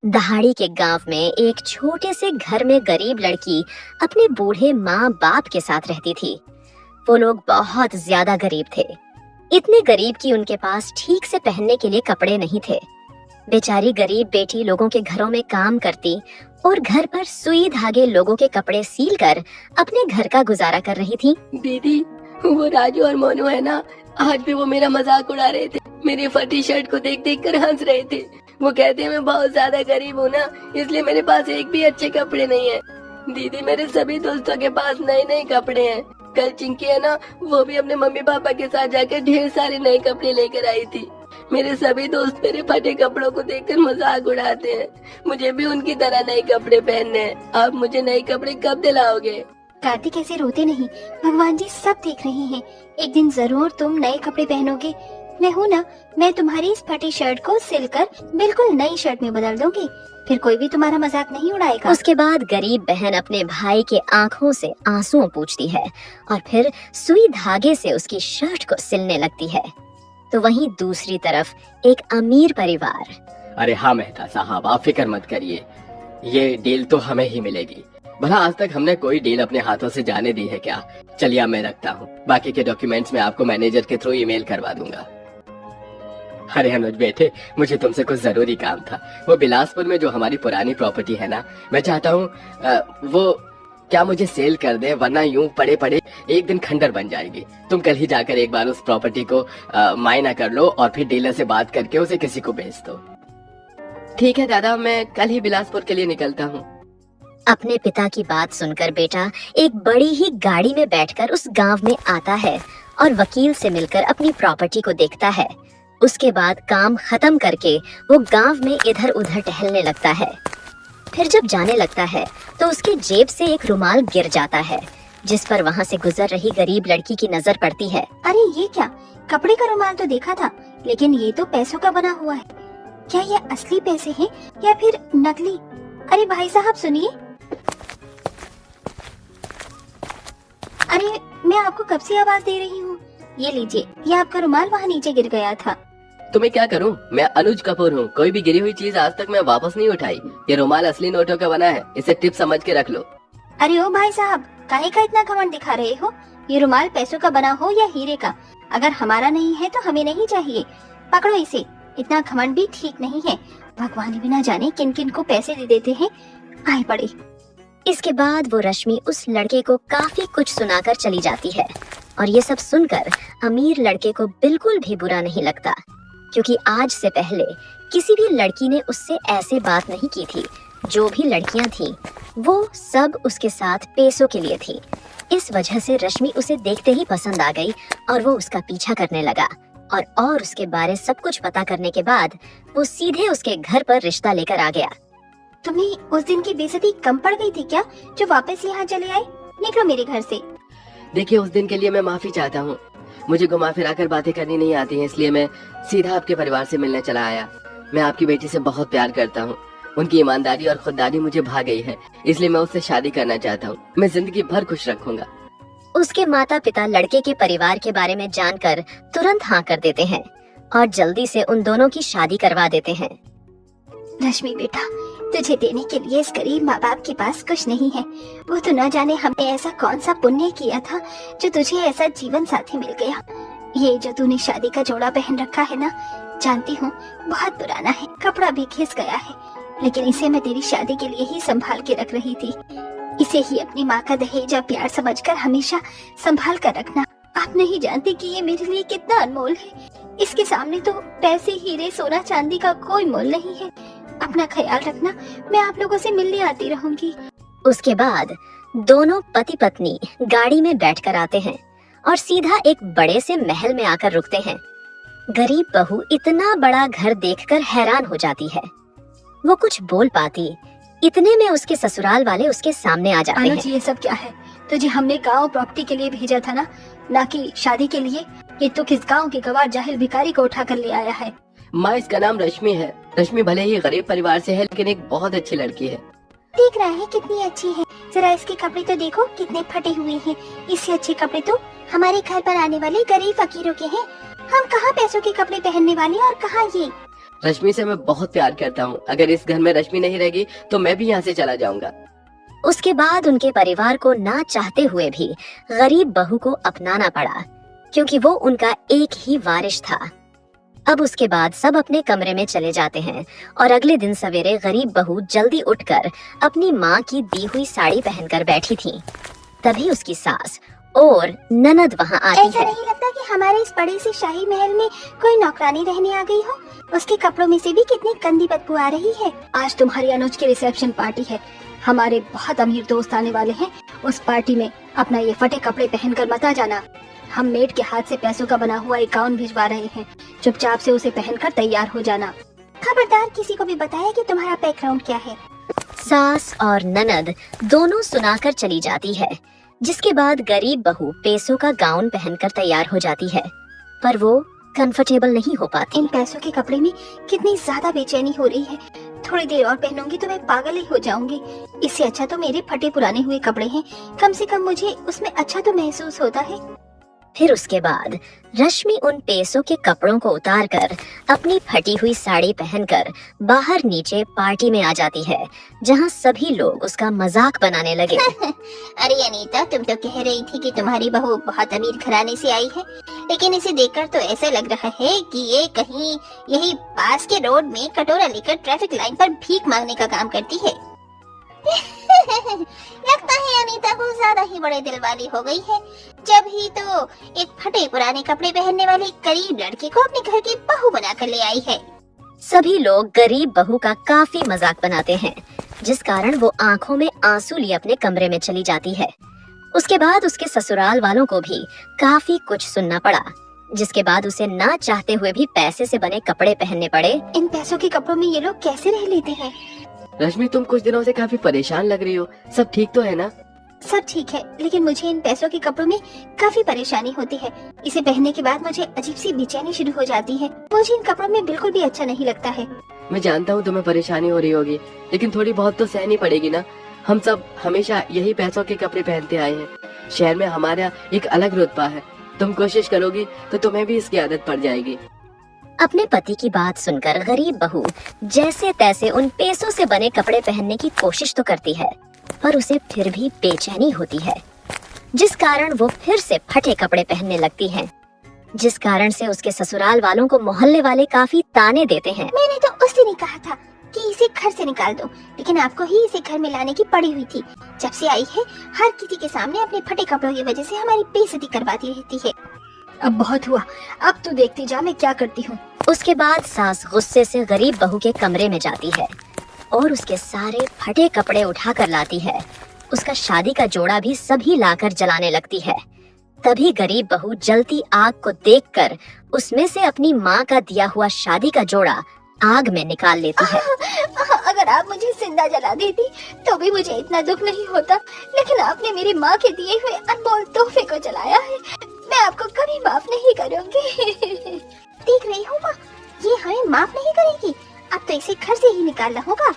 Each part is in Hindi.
दहाड़ी के गांव में एक छोटे से घर में गरीब लड़की अपने बूढ़े माँ बाप के साथ रहती थी। वो लोग बहुत ज्यादा गरीब थे, इतने गरीब कि उनके पास ठीक से पहनने के लिए कपड़े नहीं थे। बेचारी गरीब बेटी लोगों के घरों में काम करती और घर पर सुई धागे लोगों के कपड़े सील कर अपने घर का गुजारा कर रही थी। दीदी, वो राजू और मोनू है ना, आज भी वो मेरा मजाक उड़ा रहे थे। मेरी फटी शर्ट को देख देख कर हंस रहे थे। वो कहते हैं मैं बहुत ज्यादा गरीब हूँ ना, इसलिए मेरे पास एक भी अच्छे कपड़े नहीं है। दीदी, मेरे सभी दोस्तों के पास नए नए कपड़े हैं। कल चिंकी है ना, वो भी अपने मम्मी पापा के साथ जाकर ढेर सारे नए कपड़े लेकर आई थी। मेरे सभी दोस्त मेरे फटे कपड़ों को देखकर मजाक उड़ाते हैं। मुझे भी उनकी तरह नए कपड़े पहनने हैं। आप मुझे नए कपड़े कब दिलाओगे? कार्तिक, ऐसे रोते नहीं, भगवान जी सब देख रहे हैं। एक दिन जरूर तुम नए कपड़े पहनोगे। मैं हूँ ना, मैं तुम्हारी इस फटी शर्ट को सिलकर बिल्कुल नई शर्ट में बदल दूंगी। फिर कोई भी तुम्हारा मजाक नहीं उड़ाएगा। उसके बाद गरीब बहन अपने भाई के आंखों से आंसू पूछती है और फिर सुई धागे से उसकी शर्ट को सिलने लगती है। तो वहीं दूसरी तरफ एक अमीर परिवार। अरे हाँ मेहता साहब, आप फिक्र मत करिए, ये डील तो हमें ही मिलेगी। भला आज तक हमने कोई डील अपने हाथों से जाने दी है क्या? चलिए अब मैं रखता हूँ, बाकी के डॉक्यूमेंट्स मैं आपको मैनेजर के थ्रू ईमेल करवा दूंगा। अरे अनुज बेटे, मुझे तुमसे कुछ जरूरी काम था। वो बिलासपुर में जो हमारी पुरानी प्रॉपर्टी है ना, मैं चाहता हूँ वो क्या मुझे सेल कर दे, वरना यूं पड़े पड़े एक दिन खंडर बन जाएगी। तुम कल ही जाकर एक बार उस प्रॉपर्टी को मायना कर लो और फिर डीलर से बात करके उसे किसी को बेच दो। ठीक है दादा, मैं कल ही बिलासपुर के लिए निकलता हूँ। अपने पिता की बात सुनकर बेटा एक बड़ी ही गाड़ी में बैठकर उस गांव में आता है और वकील से मिलकर अपनी प्रॉपर्टी को देखता है। उसके बाद काम खत्म करके वो गांव में इधर उधर टहलने लगता है। फिर जब जाने लगता है तो उसके जेब से एक रुमाल गिर जाता है, जिस पर वहाँ से गुजर रही गरीब लड़की की नजर पड़ती है। अरे ये क्या, कपड़े का रुमाल तो देखा था, लेकिन ये तो पैसों का बना हुआ है। क्या ये असली पैसे हैं या फिर नकली? अरे भाई साहब सुनिए। अरे मैं आपको कब से आवाज दे रही हूँ। ये लीजिए, ये आपका रुमाल वहाँ नीचे गिर गया था। तुम्हें क्या करूं? मैं अनुज कपूर हूँ। कोई भी गिरी हुई चीज आज तक मैं वापस नहीं उठाई। ये रुमाल असली नोटों का बना है, इसे टिप समझ के रख लो। अरे ओ भाई साहब, काहे का इतना घमंड दिखा रहे हो? ये रुमाल पैसों का बना हो या हीरे का, अगर हमारा नहीं है तो हमें नहीं चाहिए। पकड़ो इसे, इतना घमंड भी ठीक नहीं है। भगवान भी ना जाने किन किन को पैसे दे देते हैं। आए पड़े। इसके बाद वो रश्मि उस लड़के को काफी कुछ सुनाकर चली जाती है और ये सब सुनकर अमीर लड़के को बिल्कुल भी बुरा नहीं लगता, क्योंकि आज से पहले किसी भी लड़की ने उससे ऐसे बात नहीं की थी। जो भी लड़कियां थीं, वो सब उसके साथ पैसों के लिए थी। इस वजह से रश्मि उसे देखते ही पसंद आ गई और वो उसका पीछा करने लगा और उसके बारे सब कुछ पता करने के बाद वो सीधे उसके घर पर रिश्ता लेकर आ गया। तुम्हें उस दिन की बेइज्जती कम पड़ गई थी क्या, जो वापस यहाँ चले आए? निकलो मेरे घर से। देखिए, उस दिन के लिए मैं माफी चाहता हूँ। मुझे घुमा फिरा कर बातें करनी नहीं आती हैं, इसलिए मैं सीधा आपके परिवार से मिलने चला आया। मैं आपकी बेटी से बहुत प्यार करता हूँ। उनकी ईमानदारी और खुददारी मुझे भा गई है, इसलिए मैं उससे शादी करना चाहता हूँ। मैं जिंदगी भर खुश रखूंगा। उसके माता पिता लड़के के परिवार के बारे में जानकर तुरंत हाँ कर देते हैं और जल्दी से उन दोनों की शादी करवा देते हैं। रश्मि बेटा, तुझे देने के लिए इस गरीब माँ बाप के पास कुछ नहीं है। वो तो न जाने हमने ऐसा कौन सा पुण्य किया था जो तुझे ऐसा जीवन साथी मिल गया। ये जो तूने शादी का जोड़ा पहन रखा है ना, जानती हूँ बहुत पुराना है, कपड़ा भी घिस गया है, लेकिन इसे मैं तेरी शादी के लिए ही संभाल के रख रही थी। इसे ही अपनी माँ का दहेज या प्यार समझकर हमेशा संभाल कर रखना। आप नहीं जानती कि ये मेरे लिए कितना अनमोल है। इसके सामने तो पैसे, हीरे, सोना चांदी का कोई मोल नहीं है। अपना ख्याल रखना, मैं आप लोगों से मिलने आती रहूंगी। उसके बाद दोनों पति पत्नी गाड़ी में बैठकर आते हैं और सीधा एक बड़े से महल में आकर रुकते हैं। गरीब बहू इतना बड़ा घर देखकर हैरान हो जाती है। वो कुछ बोल पाती, इतने में उसके ससुराल वाले उसके सामने आ जाते हैं। अनुज, ये सब क्या है? तुझे हमने गांव प्रॉपर्टी के लिए भेजा था ना कि शादी के लिए। ये तो किस गांव के गवार जाहिल भिखारी को उठा कर ले आया है। माँ, इसका नाम रश्मि है। रश्मि भले ही गरीब परिवार से है, लेकिन एक बहुत अच्छी लड़की है। देख रहा है कितनी अच्छी है, जरा इसके कपड़े तो देखो कितने फटे हुए हैं। इससे अच्छे कपड़े तो हमारे घर पर आने वाले गरीब फकीरों के हैं। हम कहाँ पैसों के कपड़े पहनने वाले और कहाँ ये। रश्मि से मैं बहुत प्यार करता हूँ। अगर इस घर में रश्मि नहीं रहेगी तो मैं भी यहाँ से चला जाऊंगा। उसके बाद उनके परिवार को ना चाहते हुए भी गरीब बहू को अपनाना पड़ा, क्योंकि वो उनका एक ही वारिस था। अब उसके बाद सब अपने कमरे में चले जाते हैं और अगले दिन सवेरे गरीब बहू जल्दी उठकर अपनी माँ की दी हुई साड़ी पहनकर बैठी थी। तभी उसकी सास और ननद वहाँ आती ऐसा है। नहीं लगता कि हमारे इस बड़े से शाही महल में कोई नौकरानी रहने आ गई हो? उसके कपड़ों में से भी कितनी गंदी बदबू आ रही है। आज तुम्हारी अनुज की रिसेप्शन पार्टी है, हमारे बहुत अमीर दोस्त आने वाले हैं। उस पार्टी में अपना ये फटे कपड़े पहनकर मत आ जाना। हम मेड के हाथ से पैसों का बना हुआ एक गाउन भिजवा रहे हैं, चुपचाप से उसे पहनकर तैयार हो जाना। खबरदार किसी को भी बताया कि तुम्हारा बैकग्राउंड क्या है। सास और ननद दोनों सुनाकर चली जाती है, जिसके बाद गरीब बहू पैसों का गाउन पहनकर तैयार हो जाती है, पर वो कंफर्टेबल नहीं हो पाती। इन पैसों के कपड़े में कितनी ज्यादा बेचैनी हो रही है। थोड़ी देर और पहनूंगी तो मैं पागल ही हो जाऊंगी। इससे अच्छा तो मेरे फटे पुराने हुए कपड़े हैं, कम से कम मुझे उसमें अच्छा तो महसूस होता है। फिर उसके बाद रश्मि उन पैसों के कपड़ों को उतारकर अपनी फटी हुई साड़ी पहनकर बाहर नीचे पार्टी में आ जाती है, जहां सभी लोग उसका मजाक बनाने लगे। अरे अनीता, तुम तो कह रही थी कि तुम्हारी बहू बहुत अमीर घराने से आई है, लेकिन इसे देखकर तो ऐसा लग रहा है कि ये कहीं यही पास के रोड में कटोरा लेकर ट्रैफिक लाइन पर भीख मांगने का काम करती है। लगता है अनीता को ज्यादा ही बड़े दिल वाली हो गई है। जब ही तो एक फटे पुराने कपड़े पहनने वाले गरीब लड़के को अपने घर की बहू बनाकर ले आई है। सभी लोग गरीब बहू का काफी मजाक बनाते हैं, जिस कारण वो आंखों में आंसू लिए अपने कमरे में चली जाती है। उसके बाद उसके ससुराल वालों को भी काफी कुछ सुनना पड़ा, जिसके बाद उसे ना चाहते हुए भी पैसे से बने कपड़े पहनने पड़े। इन पैसों के कपड़ों में ये लोग कैसे रह लेते हैं? रश्मि, तुम कुछ दिनों से काफी परेशान लग रही हो, सब ठीक तो है ना? सब ठीक है, लेकिन मुझे इन पैसों के कपड़ों में काफी परेशानी होती है। इसे पहनने के बाद मुझे अजीब सी बेचैनी शुरू हो जाती है। मुझे इन कपड़ों में बिल्कुल भी अच्छा नहीं लगता है। मैं जानता हूँ तुम्हें परेशानी हो रही होगी, लेकिन थोड़ी बहुत तो सहनी पड़ेगी ना। हम सब हमेशा यही पैसों के कपड़े पहनते आए हैं। शहर में हमारा एक अलग रुतबा है। तुम कोशिश करोगी तो तुम्हें भी इसकी आदत पड़ जाएगी। अपने पति की बात सुनकर गरीब बहू जैसे तैसे उन पैसों से बने कपड़े पहनने की कोशिश तो करती है, पर उसे फिर भी बेचैनी होती है, जिस कारण वो फिर से फटे कपड़े पहनने लगती है, जिस कारण से उसके ससुराल वालों को मोहल्ले वाले काफी ताने देते हैं। मैंने तो उस दिन ही कहा था कि इसे घर से निकाल दो, लेकिन आपको ही इसे घर में लाने की पड़ी हुई थी। जब से आई है, हर किसी के सामने अपने फटे कपड़ों की वजह से हमारी बेइज्जती करवाती रहती है। अब बहुत हुआ, अब तू देखती जा मैं क्या करती हूँ। उसके बाद सास गुस्से से गरीब बहू के कमरे में जाती है और उसके सारे फटे कपड़े उठा कर लाती है। उसका शादी का जोड़ा भी सभी लाकर जलाने लगती है। तभी गरीब बहू जलती आग को देखकर उसमें से अपनी माँ का दिया हुआ शादी का जोड़ा आग में निकाल लेती है। अगर आप मुझे जिंदा जला देती तो भी मुझे इतना दुख नहीं होता, लेकिन आपने मेरी माँ के दिए हुए अनमोल तोहफे को जलाया है। मैं आपको कभी माफ नहीं करूंगी। देख रही हूँ माँ, ये हमें माफ नहीं करेगी। अब तो इसे घर से ही निकालना होगा।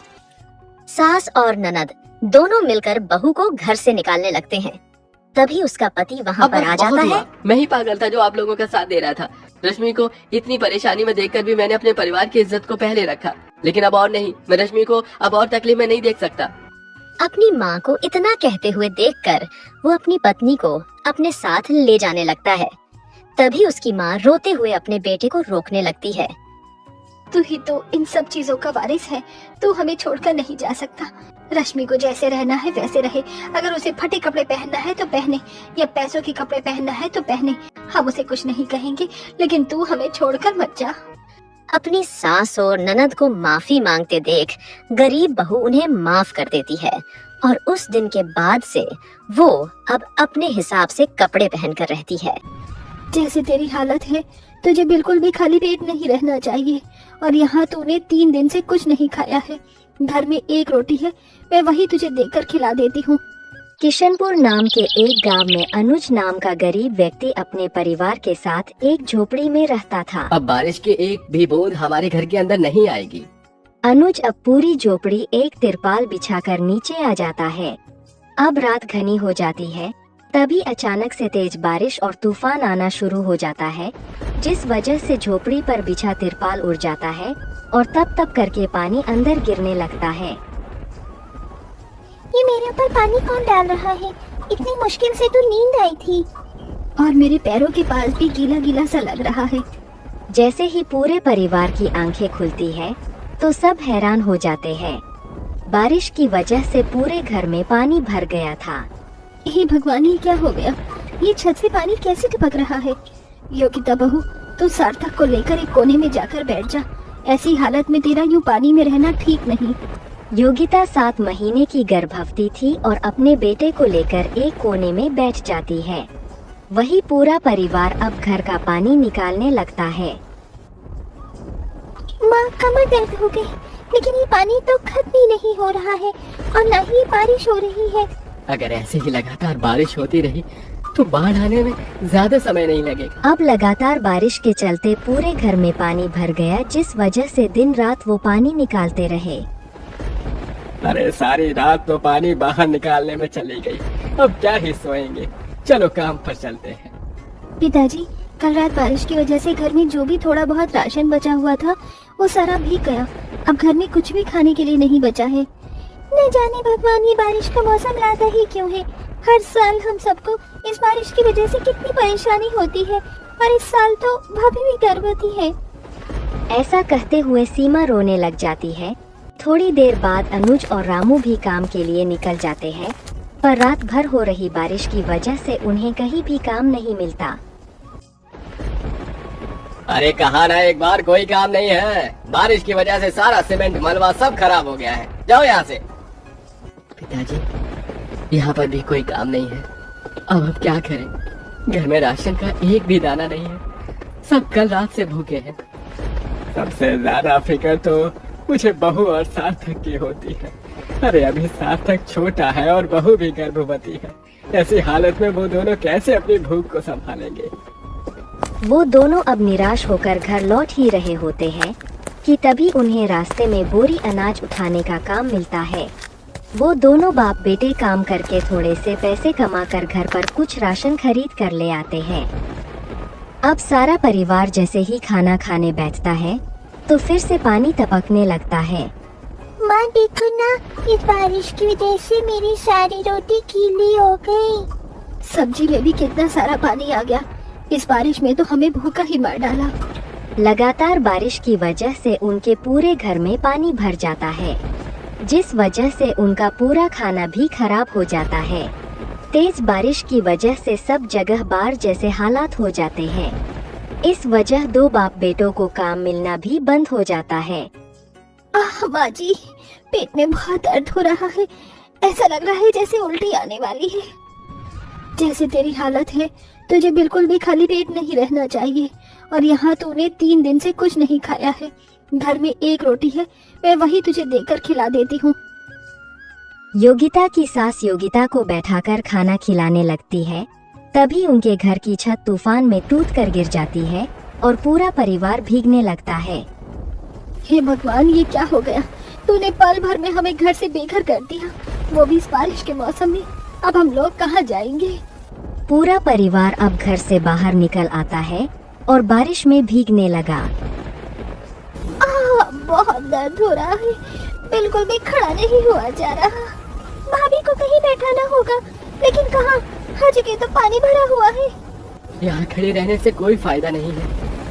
सास और ननद दोनों मिलकर बहू को घर से निकालने लगते हैं। तभी उसका पति वहाँ पर आ जाता है। मैं ही पागल था जो आप लोगों का साथ दे रहा था। रश्मि को इतनी परेशानी में देखकर भी मैंने अपने परिवार की इज्जत को पहले रखा, लेकिन अब और नहीं। मैं रश्मि को अब और तकलीफ में नहीं देख सकता। अपनी माँ को इतना कहते हुए देखकर वो अपनी पत्नी को अपने साथ ले जाने लगता है। तभी उसकी माँ रोते हुए अपने बेटे को रोकने लगती है। तू ही तो इन सब चीजों का वारिस है, तू हमें छोड़कर नहीं जा सकता। रश्मि को जैसे रहना है वैसे रहे। अगर उसे फटे कपड़े पहनना है तो पहने, या पैसों के कपड़े पहनना है तो पहने। हम उसे कुछ नहीं कहेंगे, लेकिन तू हमें छोड़कर मत जा। अपनी सास और ननद को माफी मांगते देख गरीब बहू उन्हें माफ कर देती है और उस दिन के बाद से वो अब अपने हिसाब से कपड़े पहनकर रहती है। जैसे तेरी हालत है, तुझे बिल्कुल भी खाली पेट नहीं रहना चाहिए। और यहाँ तूने 3 दिन से कुछ नहीं खाया है। घर में एक रोटी है, मैं वही तुझे देकर खिला देती हूँ। किशनपुर नाम के एक गांव में अनुज नाम का गरीब व्यक्ति अपने परिवार के साथ एक झोपड़ी में रहता था। अब बारिश की एक भी बूंद हमारे घर के अंदर नहीं आएगी। अनुज अब पूरी झोपड़ी एक तिरपाल बिछाकर नीचे आ जाता है। अब रात घनी हो जाती है। तभी अचानक से तेज बारिश और तूफान आना शुरू हो जाता है, जिस वजह से झोपड़ी पर बिछा तिरपाल उड़ जाता है और तप तप करके पानी अंदर गिरने लगता है। ये मेरे ऊपर पानी कौन डाल रहा है? इतनी मुश्किल से तो नींद आई थी और मेरे पैरों के पास भी गीला गीला सा लग रहा है। जैसे ही पूरे परिवार की आंखें खुलती है तो सब हैरान हो जाते हैं। बारिश की वजह से पूरे घर में पानी भर गया था। हे भगवान, ये क्या हो गया? ये छत से पानी कैसे टपक रहा है? योगिता बहू, तू सार्थक को लेकर एक कोने में जाकर बैठ जा। ऐसी हालत में तेरा यूं पानी में रहना ठीक नहीं। योगिता 7 महीने की गर्भवती थी और अपने बेटे को लेकर एक कोने में बैठ जाती है। वही पूरा परिवार अब घर का पानी निकालने लगता है। माँ, कमर दर्द हो गई, लेकिन ये पानी तो खत्म ही नहीं हो रहा है और न ही बारिश हो रही है। अगर ऐसे ही लगातार बारिश होती रही तो बाढ़ आने में ज्यादा समय नहीं लगेगा। अब लगातार बारिश के चलते पूरे घर में पानी भर गया, जिस वजह से दिन रात वो पानी निकालते रहे। अरे सारी रात तो पानी बाहर निकालने में चली गई, अब क्या ही सोएंगे। चलो काम पर चलते हैं। पिताजी, कल रात बारिश की वजह से घर में जो भी थोड़ा बहुत राशन बचा हुआ था वो सारा भीग गया। अब घर में कुछ भी खाने के लिए नहीं बचा है। न जाने भगवान ये बारिश का मौसम लाता ही क्यों है। हर साल हम सबको इस बारिश की वजह से कितनी परेशानी होती है और इस साल तो भाभी भी गर्भवती है। ऐसा कहते हुए सीमा रोने लग जाती है। थोड़ी देर बाद अनुज और रामू भी काम के लिए निकल जाते हैं, पर रात भर हो रही बारिश की वजह से उन्हें कहीं भी काम नहीं मिलता। अरे कहा ना एक बार, कोई काम नहीं है। बारिश की वजह से सारा सीमेंट मलबा सब खराब हो गया है। जाओ यहाँ से। पिताजी, यहाँ पर भी कोई काम नहीं है। अब क्या करें? घर में राशन का एक भी दाना नहीं है। सब कल रात से भूखे हैं। सबसे ज्यादा फिक्र तो मुझे बहू और सार्थक की होती है। अरे अभी सार्थक छोटा है और बहू भी गर्भवती है। ऐसी हालत में वो दोनों कैसे अपनी भूख को संभालेंगे? वो दोनों अब निराश होकर घर लौट ही रहे होते हैं कि तभी उन्हें रास्ते में बोरी अनाज उठाने का काम मिलता है। वो दोनों बाप बेटे काम करके थोड़े से पैसे कमाकर घर पर कुछ राशन खरीद कर ले आते हैं। अब सारा परिवार जैसे ही खाना खाने बैठता है तो फिर से पानी टपकने लगता है। माँ देखो ना, इस बारिश की वजह से मेरी सारी रोटी गीली हो गई। सब्जी में भी कितना सारा पानी आ गया। इस बारिश में तो हमें भूखा ही मार डाला। लगातार बारिश की वजह से उनके पूरे घर में पानी भर जाता है, जिस वजह से उनका पूरा खाना भी खराब हो जाता है। तेज बारिश की वजह से सब जगह बाढ़ जैसे हालात हो जाते हैं। इस वजह दो बाप बेटों को काम मिलना भी बंद हो जाता है। माँ जी, पेट में बहुत दर्द हो रहा है। ऐसा लग रहा है जैसे उल्टी आने वाली है। जैसे तेरी हालत है, तुझे बिल्कुल भी खाली पेट नहीं रहना चाहिए। और यहाँ तूने 3 दिन से कुछ नहीं खाया है। घर में एक रोटी है, मैं वही तुझे देकर खिला देती हूँ। योगिता की सास योगिता को बैठाकर खाना खिलाने लगती है। तभी उनके घर की छत तूफान में टूटकर गिर जाती है और पूरा परिवार भीगने लगता है। हे भगवान, ये क्या हो गया? तूने पल भर में हमें घर से बेघर कर दिया, वो भी इस बारिश के मौसम में। अब हम लोग कहाँ जाएंगे? पूरा परिवार अब घर से बाहर निकल आता है और बारिश में भीगने लगा। बहुत दर्द हो रहा है, बिल्कुल भी खड़ा नहीं हुआ जा रहा। भाभी को कहीं बैठाना होगा, लेकिन कहाँ? हर जगह तो पानी भरा हुआ है। यहाँ खड़े रहने से कोई फायदा नहीं है।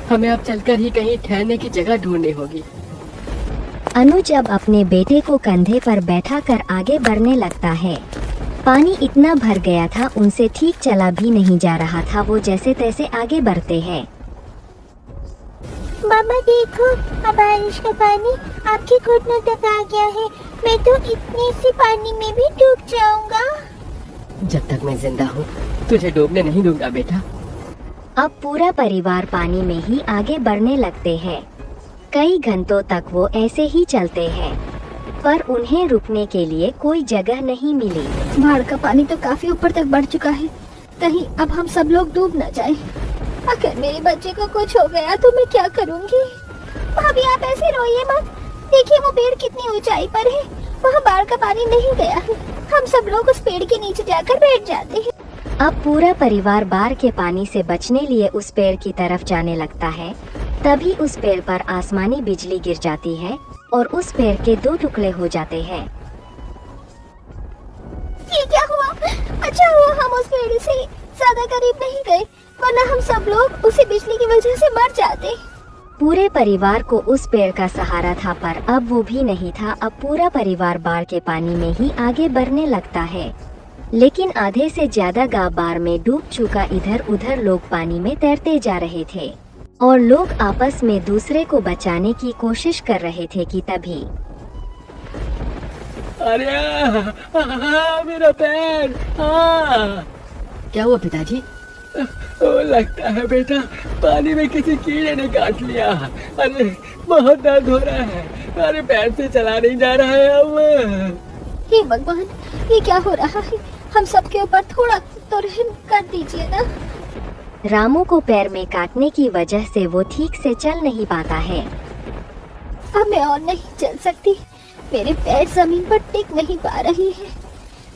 हमें अब चलकर ही कहीं ठहरने की जगह ढूंढनी होगी। अनुज अब अपने बेटे को कंधे पर बैठाकर आगे बढ़ने लगता है। पानी इतना भर गया था, उनसे ठीक चला भी नहीं जा रहा था। वो जैसे तैसे आगे बढ़ते हैं। मामा देखो, अब बारिश का पानी आपके घुटनों तक आ गया है। मैं तो इतने से पानी में भी डूब जाऊंगा। जब तक मैं जिंदा हूँ तुझे डूबने नहीं दूंगा बेटा। अब पूरा परिवार पानी में ही आगे बढ़ने लगते हैं। कई घंटों तक वो ऐसे ही चलते हैं, पर उन्हें रुकने के लिए कोई जगह नहीं मिली। बाढ़ का पानी तो काफी ऊपर तक बढ़ चुका है। कहीं अब हम सब लोग डूब न जाएं। अगर मेरे बच्चे को कुछ हो गया तो मैं क्या करूंगी? भाभी, आप ऐसे रोइए मत। देखिए वो पेड़ कितनी ऊंचाई पर है, वहाँ बाढ़ का पानी नहीं गया है। हम सब लोग उस पेड़ के नीचे जाकर बैठ जाते हैं। अब पूरा परिवार बाढ़ के पानी से बचने लिए उस पेड़ की तरफ जाने लगता है। तभी उस पेड़ पर आसमानी बिजली गिर जाती है और उस पेड़ के 2 टुकड़े हो जाते हैं। ये क्या हुआ? अच्छा हुआ हम उस पेड़ से ज्यादा करीब नहीं गए, वरना हम सब लोग उसी बिजली की वजह से मर जाते। पूरे परिवार को उस पेड़ का सहारा था, पर अब वो भी नहीं था। अब पूरा परिवार बाढ़ के पानी में ही आगे बढ़ने लगता है, लेकिन आधे से ज्यादा गांव बाढ़ में डूब चुका। इधर उधर लोग पानी में तैरते जा रहे थे और लोग आपस में दूसरे को बचाने की कोशिश कर रहे थे कि तभी अरे मेरा पैर! क्या हुआ पिताजी? लगता है बेटा पानी में किसी कीड़े ने काट लिया। अरे बहुत दर्द हो रहा है। अरे पैर से चला नहीं जा रहा है अब। हे भगवान, ये क्या हो रहा है? हम सबके ऊपर थोड़ा तो रहम कर दीजिए ना। रामू को पैर में काटने की वजह से वो ठीक से चल नहीं पाता है। अब मैं और नहीं चल सकती, मेरे पैर जमीन पर टिक नहीं पा रही है।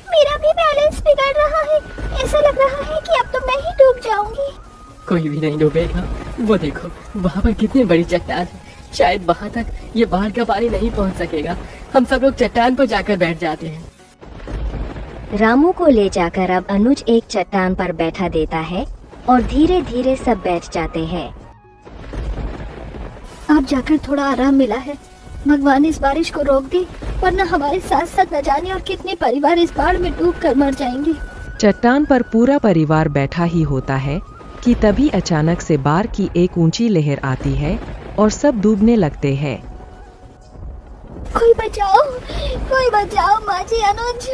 मेरा भी बैलेंस बिगड़ रहा है, ऐसा लग रहा है कि अब तो मैं ही डूब जाऊंगी। कोई भी नहीं डूबेगा। वो देखो वहाँ पर कितनी बड़ी चट्टान है, शायद वहाँ तक ये बाढ़ का पानी नहीं पहुँच सकेगा। हम सब लोग चट्टान पर जाकर बैठ जाते हैं। रामू को ले जाकर अब अनुज एक चट्टान पर बैठा देता है और धीरे धीरे सब बैठ जाते हैं। अब जाकर थोड़ा आराम मिला है। भगवान इस बारिश को रोक दे, वरना हमारे साथ साथ न जाने और कितने परिवार इस बाढ़ में डूब कर मर जाएंगे। चट्टान पर पूरा परिवार बैठा ही होता है कि तभी अचानक से बाढ़ की एक ऊंची लहर आती है और सब डूबने लगते हैं। कोई बचाओ माँ जी, अनुज,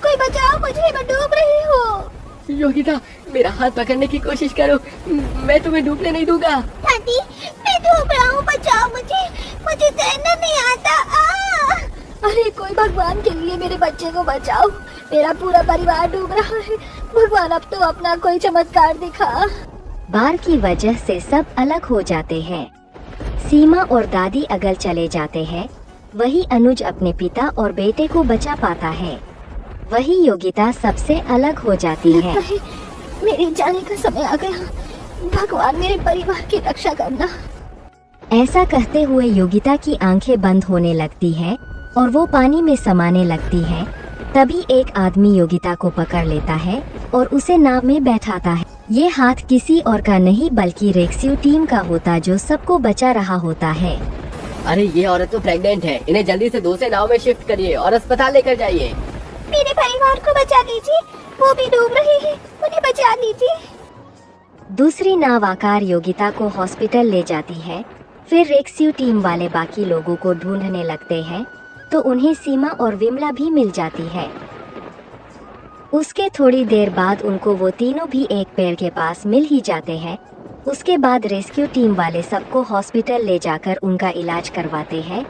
कोई बचाओ मुझे, मैं डूब रही हूँ। योगिता मेरा हाथ पकड़ने की कोशिश करो, मैं तुम्हें डूबने नहीं दूंगा। दादी मैं डूब रहा हूँ, बचाओ मुझे तैरना नहीं आता। अरे कोई भगवान के लिए मेरे बच्चे को बचाओ, मेरा पूरा परिवार डूब रहा है। भगवान अब तो अपना कोई चमत्कार दिखा। बाढ़ की वजह से सब अलग हो जाते हैं। सीमा और दादी अगल चले जाते हैं। वही अनुज अपने पिता और बेटे को बचा पाता है। वही योगिता सबसे अलग हो जाती है। मेरे जाने का समय आ गया। भगवान मेरे परिवार की रक्षा करना। ऐसा कहते हुए योगिता की आंखें बंद होने लगती है और वो पानी में समाने लगती है। तभी एक आदमी योगिता को पकड़ लेता है और उसे नाव में बैठाता है। ये हाथ किसी और का नहीं बल्कि रेस्क्यू टीम का होता, जो सबको बचा रहा होता है। अरे ये औरत तो प्रेग्नेंट है, इन्हें जल्दी से दूसरे नाव में शिफ्ट करिए और अस्पताल लेकर जाइए। मेरे परिवार को बचा लीजिए, वो भी डूब रहे हैं, उन्हें बचा लीजिए। दूसरी नाव आकर योगिता को हॉस्पिटल ले जाती है। फिर रेस्क्यू टीम वाले बाकी लोगों को ढूंढने लगते हैं तो उन्हें सीमा और विमला भी मिल जाती है। उसके थोड़ी देर बाद उनको वो तीनों भी एक पेड़ के पास मिल ही जाते हैं। उसके बाद रेस्क्यू टीम वाले सबको हॉस्पिटल ले जाकर उनका इलाज करवाते हैं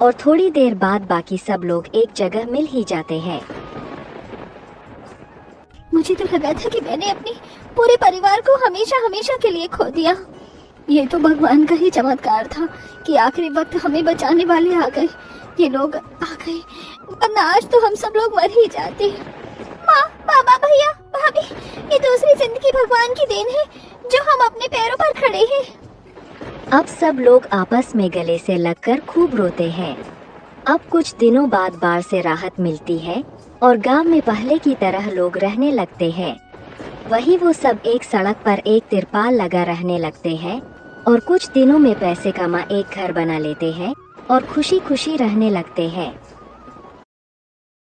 और थोड़ी देर बाद बाकी सब लोग एक जगह मिल ही जाते हैं। मुझे तो लगा था कि मैंने अपने पूरे परिवार को हमेशा के लिए खो दिया। ये तो भगवान का ही चमत्कार था कि आखिरी वक्त हमें बचाने वाले आ गए। ये लोग आ गए, वरना आज तो हम सब लोग मर ही जाते। माँ, बाबा, भैया, भाभी, ये दूसरी जिंदगी भगवान की देन है जो हम अपने पैरों पर खड़े हैं। अब सब लोग आपस में गले से लगकर खूब रोते हैं। अब कुछ दिनों बाद बाढ़ से राहत मिलती है और गांव में पहले की तरह लोग रहने लगते हैं। वही वो सब एक सड़क पर एक तिरपाल लगा रहने लगते हैं और कुछ दिनों में पैसे कमा एक घर बना लेते हैं और खुशी खुशी रहने लगते हैं।